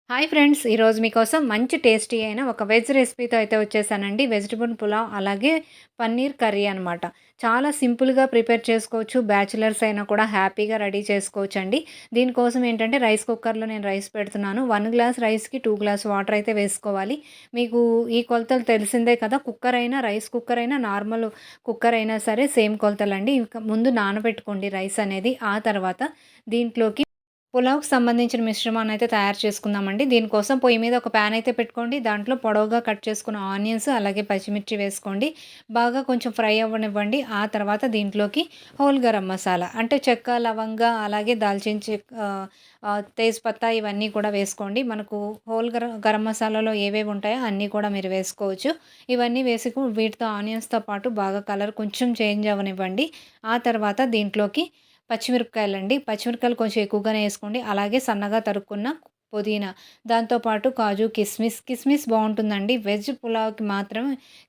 Hi friends! ఈరోజు మీకోసం మంచి టేస్టీ అయిన ఒక వెజ్ రెసిపీతో అయితే వచ్చేసానండి. వెజిటబుల్ పులావ్ అలాగే పన్నీర్ కర్రీ అనమాట. చాలా సింపుల్‌గా ప్రిపేర్ చేసుకోవచ్చు. బ్యాచిలర్స్ అయినా కూడా హ్యాపీగా రెడీ చేసుకోవచ్చండి. దీనికోసం ఏంటంటే రైస్ కుక్కర్‌లో నేను రైస్ పెడుతున్నాను. 1 గ్లాస్ రైస్‌కి 2 గ్లాస్ వాటర్ అయితే వేసుకోవాలి. మీకు ఈ కొలతలు తెలిసిందే కదా! కుక్కర్ అయినా, రైస్ కుక్కర్ అయినా, నార్మల్ కుక్కర్ అయినా సరే సేమ్ కొలతలండి. ఇంక ముందు నానబెట్టుకోండి రైస్ అనేది. ఆ తర్వాత దీంట్లోకి పులావ్‌కి సంబంధించిన మిశ్రమాన్నయితే తయారు చేసుకుందామండి. దీనికోసం పొయ్యి మీద ఒక ప్యాన్ అయితే పెట్టుకోండి. దాంట్లో పొడవుగా కట్ చేసుకున్న ఆనియన్స్, అలాగే పచ్చిమిర్చి వేసుకోండి. బాగా కొంచెం ఫ్రై అవ్వనివ్వండి. ఆ తర్వాత దీంట్లోకి హోల్ గరం మసాలా అంటే చెక్క, లవంగ, అలాగే దాల్చిన తేజ్‌పత్తా ఇవన్నీ కూడా వేసుకోండి. మనకు హోల్ గరం మసాలాలో ఏవేవి ఉంటాయో అన్నీ కూడా మీరు వేసుకోవచ్చు. ఇవన్నీ వేసి వీటితో ఆనియన్స్‌తో పాటు బాగా కలర్ కొంచెం చేంజ్ అవ్వనివ్వండి. ఆ తర్వాత దీంట్లోకి పచ్చిమిరపకాయలండి. పచ్చిమిరపకాయలు కొంచెం ఎక్కువగానే ఏసుకోండి. అలాగే సన్నగా తరుక్కున్న పుదీనా, దాంతో పాటు కాజు, కిస్మిస్ బావుంటుందండి. వెజ్ పులావ్‌కి మాత్రం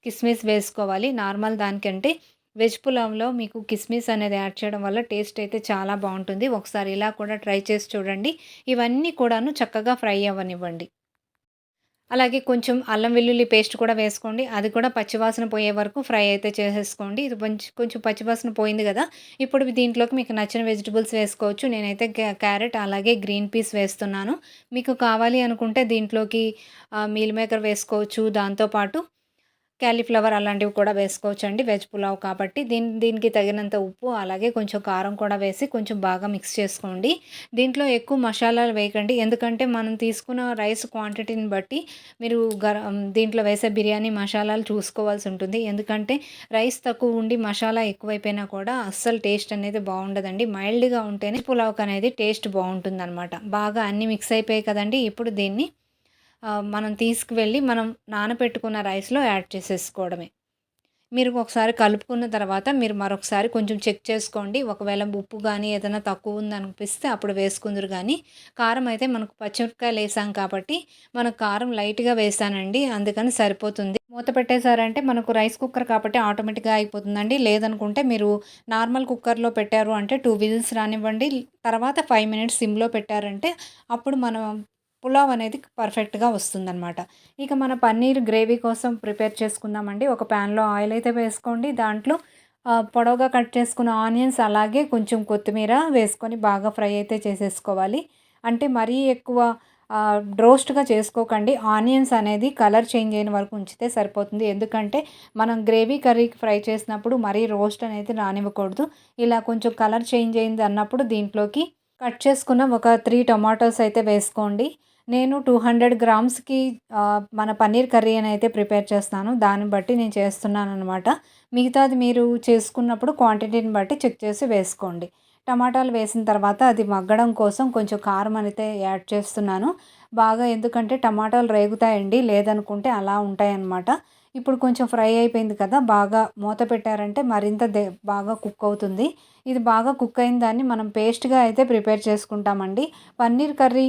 కిస్మిస్ వేసుకోవాలి. నార్మల్ దానికంటే వెజ్ పులావ్‌లో మీకు కిస్మిస్ అనేది యాడ్ చేయడం వల్ల టేస్ట్ అయితే చాలా బావుంటుంది. ఒకసారి ఇలా కూడా ట్రై చేసి చూడండి. ఇవన్నీ కూడాను చక్కగా ఫ్రై అవ్వనివ్వండి. అలాగే కొంచెం అల్లం వెల్లుల్లి పేస్ట్ కూడా వేసుకోండి. అది కూడా పచ్చివాసన పోయే వరకు ఫ్రై అయితే చేసేసుకోండి. ఇది కొంచెం పచ్చివాసన పోయింది గదా! ఇప్పుడు దీంట్లోకి మీకు నచ్చిన వెజిటబుల్స్ వేసుకోవచ్చు. నేనైతే క్యారెట్ అలాగే గ్రీన్ పీస్ వేస్తున్నాను. మీకు కావాలి అనుకుంటే దీంట్లోకి మీల్ మేకర్ వేసుకోవచ్చు. దాంతో పాటు క్యాలీఫ్లవర్ అలాంటివి కూడా వేసుకోవచ్చండి. వెజ్ పులావ్ కాబట్టి దీనికి తగినంత ఉప్పు, అలాగే కొంచెం కారం కూడా వేసి కొంచెం బాగా మిక్స్ చేసుకోండి. దీంట్లో ఎక్కువ మసాలాలు వేయకండి. ఎందుకంటే మనం తీసుకున్న రైస్ క్వాంటిటీని బట్టి మీరు దీంట్లో వేసే బిర్యానీ మసాలాలు చూసుకోవాల్సి ఉంటుంది. ఎందుకంటే రైస్ తక్కువ ఉండి మసాలా ఎక్కువైపోయినా కూడా అస్సలు టేస్ట్ అనేది బావుండదండి. మైల్డ్‌గా ఉంటేనే పులావ్‌కనేది టేస్ట్ బావుంటుందనమాట. బాగా అన్నీ మిక్స్ అయిపోయాయి కదండీ! ఇప్పుడు దీన్ని మనం తీసుకువెళ్ళి మనం నానబెట్టుకున్న రైస్‌లో యాడ్ చేసేసుకోవడమే. మీరు ఒకసారి కలుపుకున్న తర్వాత మీరు మరొకసారి కొంచెం చెక్ చేసుకోండి. ఒకవేళ ఉప్పు గానీ ఏదైనా తక్కువ ఉందనిపిస్తే అప్పుడు వేసుకుందురు గానీ, కారం అయితే మనకు పచ్చిమిరపకాయలేసాం కాబట్టి, మనకు కారం లైట్‌గా వేశానండి. అందుకని సరిపోతుంది. మూత పెట్టేసారంటే మనకు రైస్ కుక్కర్ కాబట్టి ఆటోమేటిక్‌గా అయిపోతుందండి. లేదనుకుంటే మీరు నార్మల్ కుక్కర్‌లో పెట్టారు అంటే 2 విజిల్స్ రానివ్వండి. తర్వాత 5 మినిట్స్ సిమ్‌లో పెట్టారంటే అప్పుడు మనం పులావ్ అనేది పర్ఫెక్ట్‌గా వస్తుందనమాట. ఇక మన పన్నీర్ గ్రేవీ కోసం ప్రిపేర్ చేసుకుందామండి. ఒక ప్యాన్‌లో ఆయిల్ అయితే వేసుకోండి. దాంట్లో పొడవుగా కట్ చేసుకున్న ఆనియన్స్ అలాగే కొంచెం కొత్తిమీర వేసుకొని బాగా ఫ్రై అయితే చేసేసుకోవాలి. అంటే మరీ ఎక్కువ రోస్ట్‌గా చేసుకోకండి. ఆనియన్స్ అనేది కలర్ చేంజ్ అయిన వరకు ఉంచితే సరిపోతుంది. ఎందుకంటే మనం గ్రేవీ కర్రీకి ఫ్రై చేసినప్పుడు మరీ రోస్ట్ అనేది రానివ్వకూడదు. ఇలా కొంచెం కలర్ చేంజ్ అయింది అన్నప్పుడు దీంట్లోకి కట్ చేసుకున్న ఒక 3 టొమాటోస్ అయితే వేసుకోండి. నేను 200 గ్రామ్స్‌కి మన పన్నీర్ కర్రీ అని అయితే ప్రిపేర్ చేస్తాను. దాన్ని బట్టి నేను చేస్తున్నాననమాట. మిగతాది మీరు చేసుకున్నప్పుడు క్వాంటిటీని బట్టి చెక్ చేసి వేసుకోండి. టమాటాలు వేసిన తర్వాత అది మగ్గడం కోసం కొంచెం కారం అయితే యాడ్ చేస్తున్నాను. బాగా ఎందుకంటే టమాటాలు రేగుతాయండి. లేదనుకుంటే అలా ఉంటాయన్నమాట. ఇప్పుడు కొంచెం ఫ్రై అయిపోయింది కదా! బాగా మూత పెట్టారంటే మరింత బాగా కుక్ అవుతుంది. ఇది బాగా కుక్ అయిన దాన్ని మనం పేస్ట్‌గా అయితే ప్రిపేర్ చేసుకుంటామండి. పన్నీర్ కర్రీ,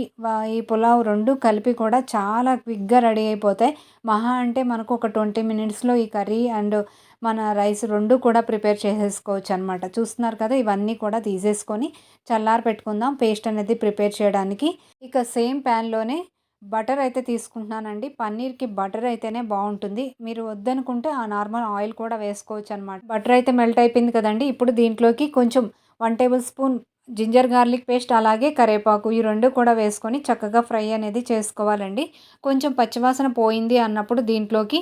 ఈ పులావ్ 2 కలిపి కూడా చాలా క్విక్‌గా రెడీ అయిపోతాయి. మహా అంటే మనకు ఒక 20 మినిట్స్‌లో ఈ కర్రీ అండ్ మన రైస్ 2 కూడా ప్రిపేర్ చేసేసుకోవచ్చనమాట. చూస్తున్నారు కదా! ఇవన్నీ కూడా తీసేసుకొని చల్లార పెట్టుకుందాం పేస్ట్ అనేది ప్రిపేర్ చేయడానికి. ఇక సేమ్ ప్యాన్‌లోనే బటర్ అయితే తీసుకుంటున్నానండి. పన్నీర్‌కి బటర్ అయితేనే బావుంటుంది. మీరు వద్దనుకుంటే ఆ నార్మల్ ఆయిల్ కూడా వేసుకోవచ్చనమాట. బటర్ అయితే మెల్ట్ అయిపోయింది కదండీ! ఇప్పుడు దీంట్లోకి కొంచెం 1 tablespoon ginger garlic paste అలాగే కరివేపాకు ఈ 2 కూడా వేసుకొని చక్కగా ఫ్రై అనేది చేసుకోవాలండి. కొంచెం పచ్చివాసన పోయింది అన్నప్పుడు దీంట్లోకి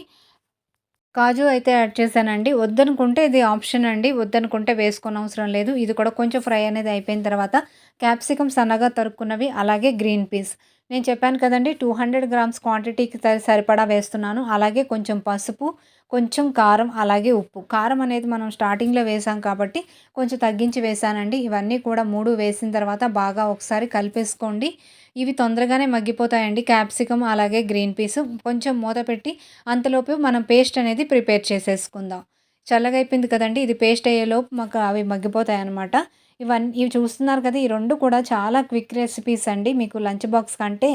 కాజు అయితే యాడ్ చేశానండి. వద్దనుకుంటే ఇది ఆప్షన్ అండి. వద్దనుకుంటే వేసుకోనవసరం లేదు. ఇది కూడా కొంచెం ఫ్రై అనేది అయిపోయిన తర్వాత క్యాప్సికమ్ సన్నగా తరుక్కున్నవి, అలాగే గ్రీన్ పీస్. నేను చెప్పాను కదండీ 200 గ్రామ్స్ క్వాంటిటీకి సరిపడా వేస్తున్నాను. అలాగే కొంచెం పసుపు, కొంచెం కారం, అలాగే ఉప్పు. కారం అనేది మనం స్టార్టింగ్‌లో వేసాం కాబట్టి కొంచెం తగ్గించి వేశానండి. ఇవన్నీ కూడా 3 వేసిన తర్వాత బాగా ఒకసారి కలిపేసుకోండి. ఇవి తొందరగానే మగ్గిపోతాయండి క్యాప్సికమ్ అలాగే గ్రీన్ పీస్. కొంచెం మూత పెట్టి అంతలోపు మనం పేస్ట్ అనేది ప్రిపేర్ చేసేసుకుందాం. చల్లగా అయిపోయింది కదండీ! ఇది పేస్ట్ అయ్యేలోపు మాకు అవి మగ్గిపోతాయన్నమాట. ఇవి చూస్తున్నారు కదా! ఈ 2 కూడా చాలా క్విక్ రెసిపీస్ అండి. మీకు లంచ్ బాక్స్ కంటే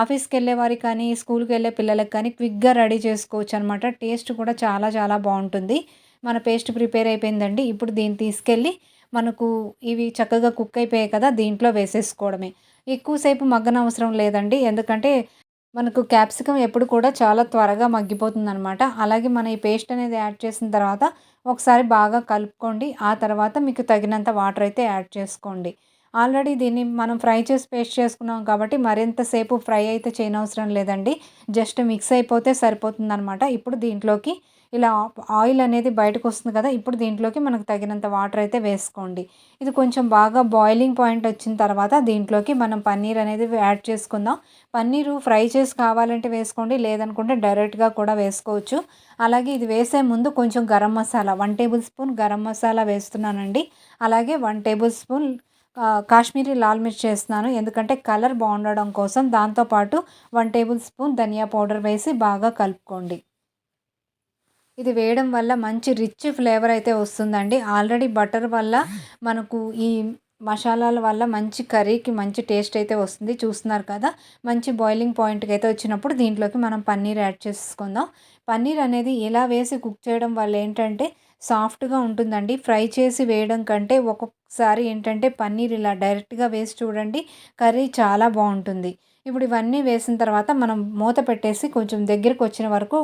ఆఫీస్‌కెళ్ళే వారికి కానీ, స్కూల్‌కెళ్ళే పిల్లలకి కానీ క్విక్‌గా రెడీ చేసుకోవచ్చనమాట. టేస్ట్ కూడా చాలా చాలా బావుంటుంది. మన పేస్ట్ ప్రిపేర్ అయిపోయిందండి. ఇప్పుడు దీన్ని తీసుకెళ్ళి మనకు ఇవి చక్కగా కుక్ అయిపోయాయి కదా! దీంట్లో వేసేసుకోవడమే. ఎక్కువ సేపు మగ్గనవసరం లేదండి. ఎందుకంటే మనకు క్యాప్సికమ్ ఎప్పుడు కూడా చాలా త్వరగా మగ్గిపోతుందనమాట. అలాగే మనం ఈ పేస్ట్ అనేది యాడ్ చేసిన తర్వాత ఒకసారి బాగా కలుపుకోండి. ఆ తర్వాత మీకు తగినంత వాటర్ అయితే యాడ్ చేసుకోండి. ఆల్రెడీ దీన్ని మనం ఫ్రై చేసి పేస్ట్ చేసుకున్నాం కాబట్టి మరింత సేపు ఫ్రై అయితే చేయనవసరం లేదండి. జస్ట్ మిక్స్ అయిపోతే సరిపోతుందనమాట. ఇప్పుడు దీంట్లోకి ఇలా ఆయిల్ అనేది బయటకొస్తుంది కదా! ఇప్పుడు దీంట్లోకి మనకు తగినంత వాటర్ అయితే వేసుకోండి. ఇది కొంచెం బాగా బాయిలింగ్ పాయింట్ వచ్చిన తర్వాత దీంట్లోకి మనం పన్నీర్ అనేది యాడ్ చేసుకుందాం. పన్నీరు ఫ్రై చేసి కావాలంటే వేసుకోండి. లేదనుకుంటే డైరెక్ట్‌గా కూడా వేసుకోవచ్చు. అలాగే ఇది వేసే ముందు కొంచెం గరం మసాలా 1 టేబుల్ స్పూన్ గరం మసాలా వేస్తున్నానండి. అలాగే 1 టేబుల్ స్పూన్ కాశ్మీరీ లాల్ మిర్చి ఏస్తున్నాను. ఎందుకంటే కలర్ బావుండడం కోసం. దాంతో పాటు 1 టేబుల్ స్పూన్ ధనియా పౌడర్ వేసి బాగా కలుపుకోండి. ఇది వేయడం వల్ల మంచి రిచ్ ఫ్లేవర్ అయితే వస్తుందండి. ఆల్రెడీ బటర్ వల్ల మనకు ఈ మసాలాల వల్ల మంచి కర్రీకి మంచి టేస్ట్ అయితే వస్తుంది. చూస్తున్నారు కదా! మంచి బాయిలింగ్ పాయింట్‌కి అయితే వచ్చినప్పుడు దీంట్లోకి మనం పన్నీర్ యాడ్ చేసేసుకుందాం. పన్నీర్ అనేది ఇలా వేసి కుక్ చేయడం వల్ల ఏంటంటే సాఫ్ట్‌గా ఉంటుందండి. ఫ్రై చేసి వేయడం కంటే ఒక్కొక్కసారి ఏంటంటే పన్నీర్ ఇలా డైరెక్ట్‌గా వేసి చూడండి. కర్రీ చాలా బావుంటుంది. ఇప్పుడు ఇవన్నీ వేసిన తర్వాత మనం మూత పెట్టేసి కొంచెం దగ్గరికొచ్చిన వరకు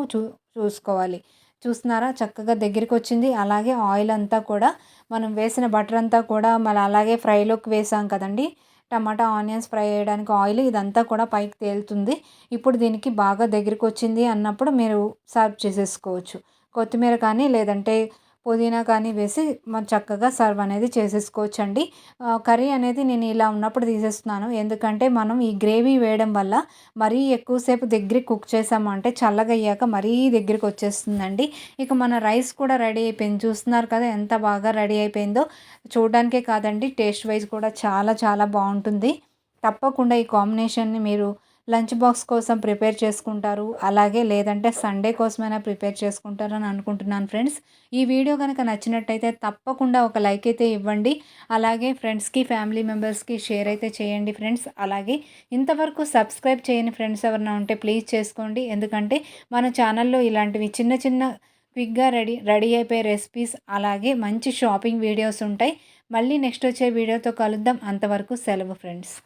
చూసుకోవాలి. చూస్తున్నారా? చక్కగా దగ్గరికొచ్చింది. అలాగే ఆయిల్ అంతా కూడా మనం వేసిన బటర్ అంతా కూడా మళ్ళీ అలాగే ఫ్రైలోకి వేసాం కదండీ! టమాటా, ఆనియన్స్ ఫ్రై చేయడానికి ఆయిల్ ఇదంతా కూడా పైకి తేలుతుంది. ఇప్పుడు దీనికి బాగా దగ్గరికొచ్చింది అన్నప్పుడు మీరు సర్వ్ చేసేసుకోవచ్చు. కొత్తిమీర కానీ లేదంటే పుదీనా కానీ వేసి చక్కగా సర్వ్ అనేది చేసేసుకోవచ్చండి. కర్రీ అనేది నేను ఇలా ఉన్నప్పుడు తీసేస్తున్నాను. ఎందుకంటే మనం ఈ గ్రేవీ వేయడం వల్ల మరీ ఎక్కువసేపు దగ్గరికి కుక్ చేసామంటే చల్లగయ్యాక మరీ దగ్గరికొచ్చేస్తుందండి. ఇక మన రైస్ కూడా రెడీ అయిపోయింది. చూస్తున్నారు కదా! ఎంత బాగా రెడీ అయిపోయిందో. చూడడానికే కాదండి టేస్ట్ వైస్ కూడా చాలా చాలా బావుంటుంది. తప్పకుండా ఈ కాంబినేషన్‌ని మీరు లంచ్ బాక్స్ కోసం ప్రిపేర్ చేసుకుంటారు. అలాగే లేదంటే సండే కోసమైనా ప్రిపేర్ చేసుకుంటారని అనుకుంటున్నాను ఫ్రెండ్స్. ఈ వీడియో గనక నచ్చినట్టయితే తప్పకుండా ఒక లైక్ అయితే ఇవ్వండి. అలాగే ఫ్రెండ్స్‌కి, ఫ్యామిలీ మెంబర్స్‌కి షేర్ అయితే చేయండి ఫ్రెండ్స్. అలాగే ఇంతవరకు సబ్స్క్రైబ్ చేయని ఫ్రెండ్స్ ఎవరైనా ఉంటే ప్లీజ్ చేసుకోండి. ఎందుకంటే మన ఛానల్‌లో ఇలాంటివి చిన్న చిన్న క్విక్‌గా రెడీ అయిపోయే రెసిపీస్ అలాగే మంచి షాపింగ్ వీడియోస్ ఉంటాయి. మళ్ళీ నెక్స్ట్ వచ్చే వీడియోతో కలుద్దాం. అంతవరకు సెలవు ఫ్రెండ్స్.